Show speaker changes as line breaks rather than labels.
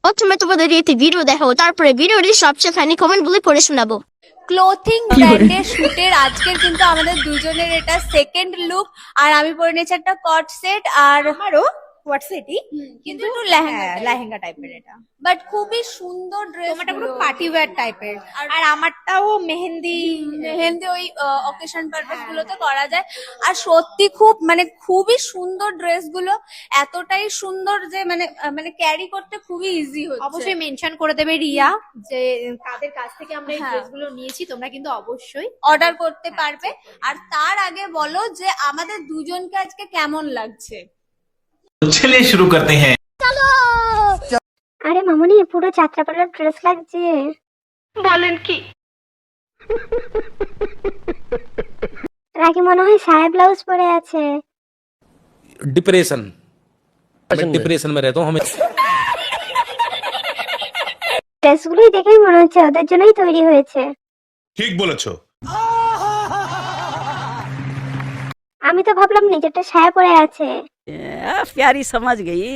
প্রথমে তোমাদের একটি ভিডিও দেখাবো, তারপরে ভিডিওটির সবচেয়ে ফানি কমেন্ট গুলি পড়ে শোনাবো।
ক্লোথিং ব্র্যান্ডের শুটের আজকের কিন্তু আমাদের দুজনের এটা সেকেন্ড লুক। আর আমি পরে নিয়েছি একটা কট সেট, আর
আমারও হোয়াটসঅ্যাপই
কিন্তু একটু লেহেঙ্গা
টাইপের এটা।
বাট খুবই সুন্দর ড্রেস,
তোমারটা পুরো পার্টি ওয়্যার টাইপের, আর আমারটাও মেহেন্দি
মেহেন্দি ওই অকেশন পারপাস গুলোতে করা যায়। আর সত্যি খুব খুবই সুন্দর ড্রেস গুলো, এতটাই সুন্দর যে মানে ক্যারি করতে খুবই ইজি হচ্ছে।
অবশ্যই মেনশন করে দেবে রিয়া যে কাদের কাছ থেকে আমরা এই
হ্যাঁ।
ড্রেসগুলো নিয়েছি, তোমরা কিন্তু অবশ্যই
অর্ডার করতে পারবে। আর তার আগে বলো যে আমাদের দুজনকে আজকে কেমন লাগছে।
चलिए शुरू करते हैं।
আরে মামুনি, পুরো যাত্রাপালার ড্রেস লাগছে। বলেন কি? রাকি মনে হয় সায়া ব্লাউজ পরে আছে।
डिप्रेशन मैं डिप्रेशन में रहता हूँ हमें।
ড্রেসগুলোই দেখেই মনে হচ্ছে ওদের জন্যই তৈরি হয়েছে।
ঠিক বলেছো।
আমি তো ভাবলাম নিজেরটা সায়া পরে আছে।
प्यारी समझ गई।